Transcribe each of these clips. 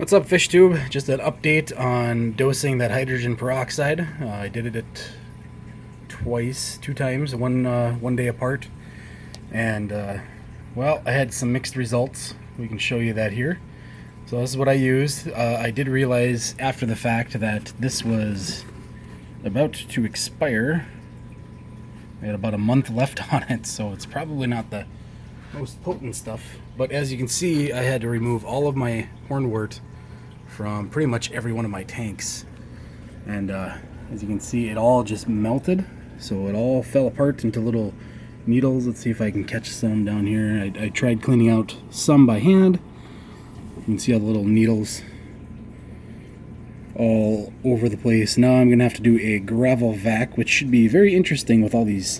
What's up, fish tube? Just an update on dosing that hydrogen peroxide. I did it two times, one day apart, and well, I had some mixed results. We can show you that here. So this is what I used. I did realize after the fact that this was about to expire. I had about a month left on it, so it's probably not the most potent stuff. But as you can see, I had to remove all of my hornwort from pretty much every one of my tanks, and as you can see, it all just melted, so it all fell apart into little needles. Let's see if I can catch some down here. I tried cleaning out some by hand. You can see all the little needles all over the place. Now I'm gonna have to do a gravel vac, which should be very interesting with all these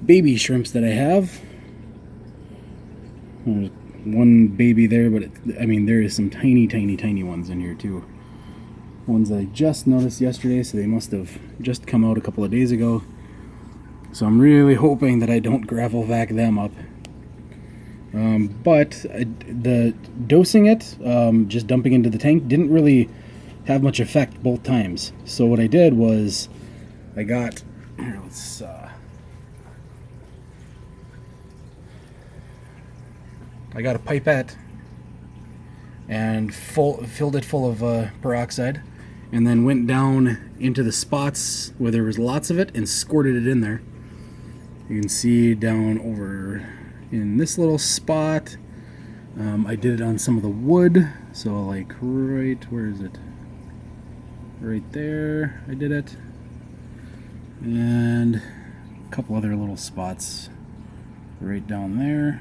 baby shrimps that I have. There's one baby there, but I mean, there is some tiny ones in here too. Ones that I just noticed yesterday, so they must have just come out a couple of days ago. So I'm really hoping that I don't gravel vac them up. But the dosing it, just dumping into the tank, didn't really have much effect both times. So what I did was I got, here, I got a pipette and filled it full of peroxide, and then went down into the spots where there was lots of it and squirted it in there. You can see down over in this little spot. I did it on some of the wood, so like right, where is it? Right there, I did it. And a couple other little spots right down there.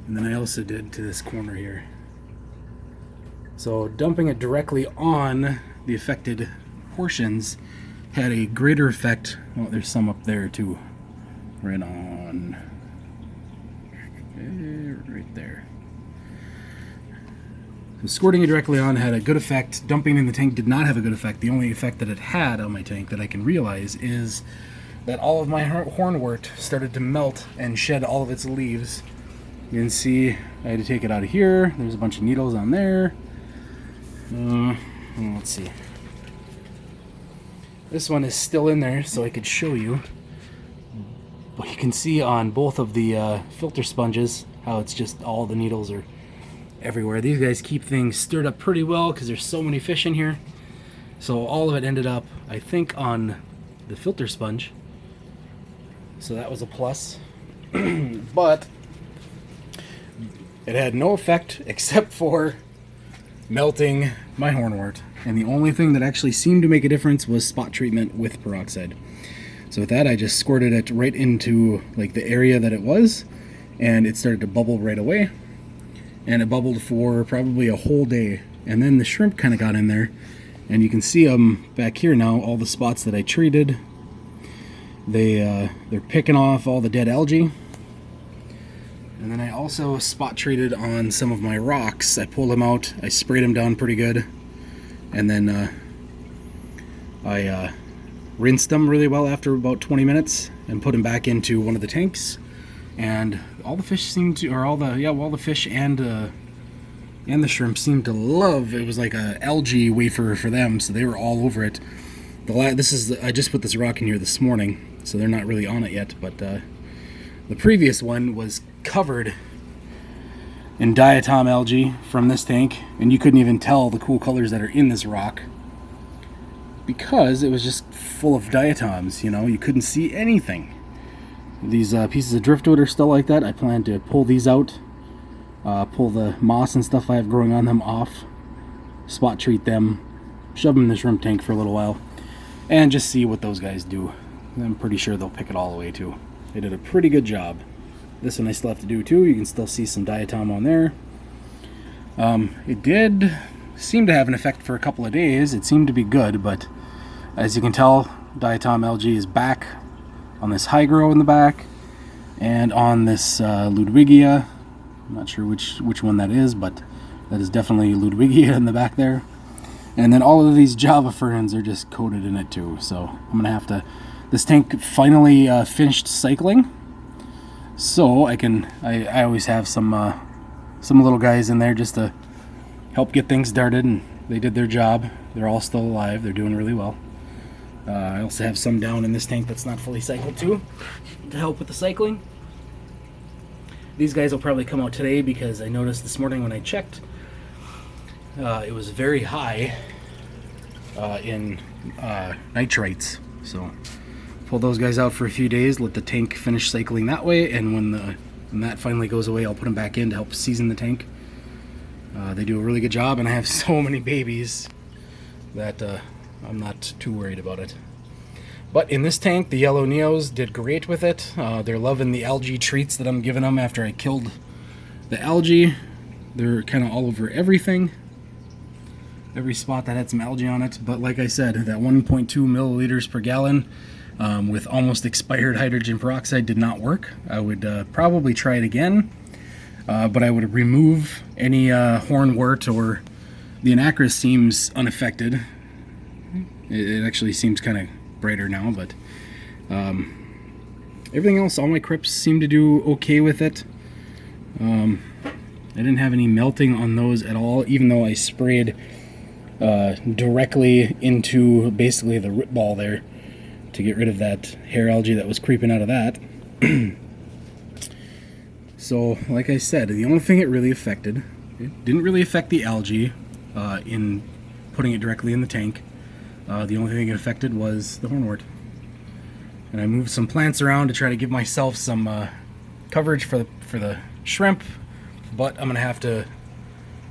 And then I also did to this corner here. So dumping it directly on the affected portions had a greater effect. Oh, there's some up there too. Right on. Okay, right there. So squirting it directly on had a good effect. Dumping in the tank did not have a good effect. The only effect that it had on my tank that I can realize is that all of my hornwort started to melt and shed all of its leaves. You can see I had to take it out of here. There's a bunch of needles on there. Let's see. This one is still in there, so I could show you. But you can see on both of the filter sponges how it's just all the needles are everywhere. These guys keep things stirred up pretty well because there's so many fish in here. So all of it ended up, I think, on the filter sponge. So that was a plus. But it had no effect except for melting my hornwort. And the only thing that actually seemed to make a difference was spot treatment with peroxide. So with that, I just squirted it right into like the area that it was, and it started to bubble right away. And it bubbled for probably a whole day. And then the shrimp kind of got in there, and you can see them back here now, all the spots that I treated. They're picking off all the dead algae. And then I also spot treated on some of my rocks. I pulled them out, I sprayed them down pretty good, and then I rinsed them really well after about 20 minutes and put them back into one of the tanks. And all the fish seemed to, or all the fish and the shrimp seemed to love. It was like a algae wafer for them, so they were all over it. I just put this rock in here this morning, so they're not really on it yet, but the previous one was covered in diatom algae from this tank, and you couldn't even tell the cool colors that are in this rock because it was just full of diatoms. You know, you couldn't see anything. These pieces of driftwood are still like that. I plan to pull these out, pull the moss and stuff I have growing on them off, spot treat them, shove them in the shrimp tank for a little while, and just see what those guys do. I'm pretty sure they'll pick it all away too. They did a pretty good job. This one I still have to do too. You can still see some diatom on there. It did seem to have an effect for a couple of days. It seemed to be good, but as you can tell, diatom algae is back on this hygro in the back and on this Ludwigia. I'm not sure which one that is, but that is definitely Ludwigia in the back there. And then all of these Java ferns are just coated in it too. So I'm gonna have to. This tank finally finished cycling, so I always have some little guys in there just to help get things started, and they did their job. They're all still alive. They're doing really well. I also have some down in this tank that's not fully cycled too, to help with the cycling. These guys will probably come out today because I noticed this morning when I checked, it was very high in nitrates. So pull those guys out for a few days, let the tank finish cycling that way, and when that finally goes away, I'll put them back in to help season the tank. They do a really good job, and I have so many babies that I'm not too worried about it. But in this tank, the yellow neos did great with it. They're loving the algae treats that I'm giving them after I killed the algae. They're kind of all over everything. Every spot that had some algae on it. But like I said, that 1.2 milliliters per gallon with almost expired hydrogen peroxide did not work. I would probably try it again. But I would remove any hornwort, or the anacris seems unaffected. It actually seems kind of brighter now, but everything else, all my crypts seem to do okay with it. I didn't have any melting on those at all, even though I sprayed directly into basically the root ball there to get rid of that hair algae that was creeping out of that. So, like I said, the only thing it really affected, it didn't really affect the algae in putting it directly in the tank. The only thing it affected was the hornwort. And I moved some plants around to try to give myself some coverage for the shrimp, but I'm gonna have to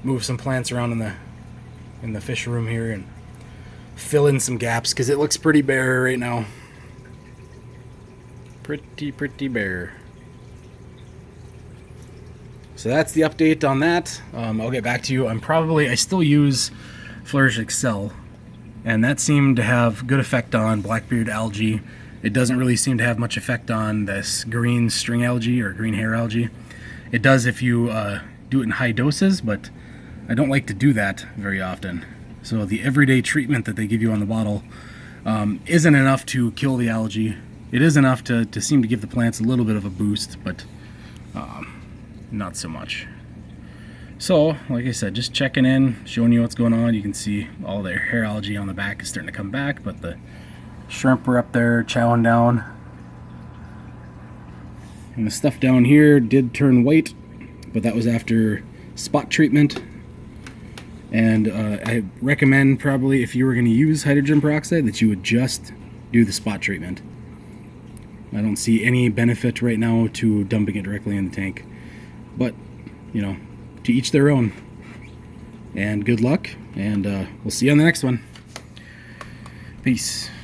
move some plants around in the fish room here and fill in some gaps because it looks pretty bare right now. Pretty bare. So that's the update on that. I'll get back to you. I still use Flourish Excel, and that seemed to have good effect on blackbeard algae. It doesn't really seem to have much effect on this green string algae or green hair algae. It does if you do it in high doses, but I don't like to do that very often. So the everyday treatment that they give you on the bottle isn't enough to kill the algae. It is enough to seem to give the plants a little bit of a boost, but not so much. So, like I said, just checking in, showing you what's going on. You can see all their hair algae on the back is starting to come back, but the shrimp are up there chowing down. And the stuff down here did turn white, but that was after spot treatment. And I recommend probably if you were going to use hydrogen peroxide that you would just do the spot treatment. I don't see any benefit right now to dumping it directly in the tank. But, you know, to each their own. And good luck, and we'll see you on the next one. Peace.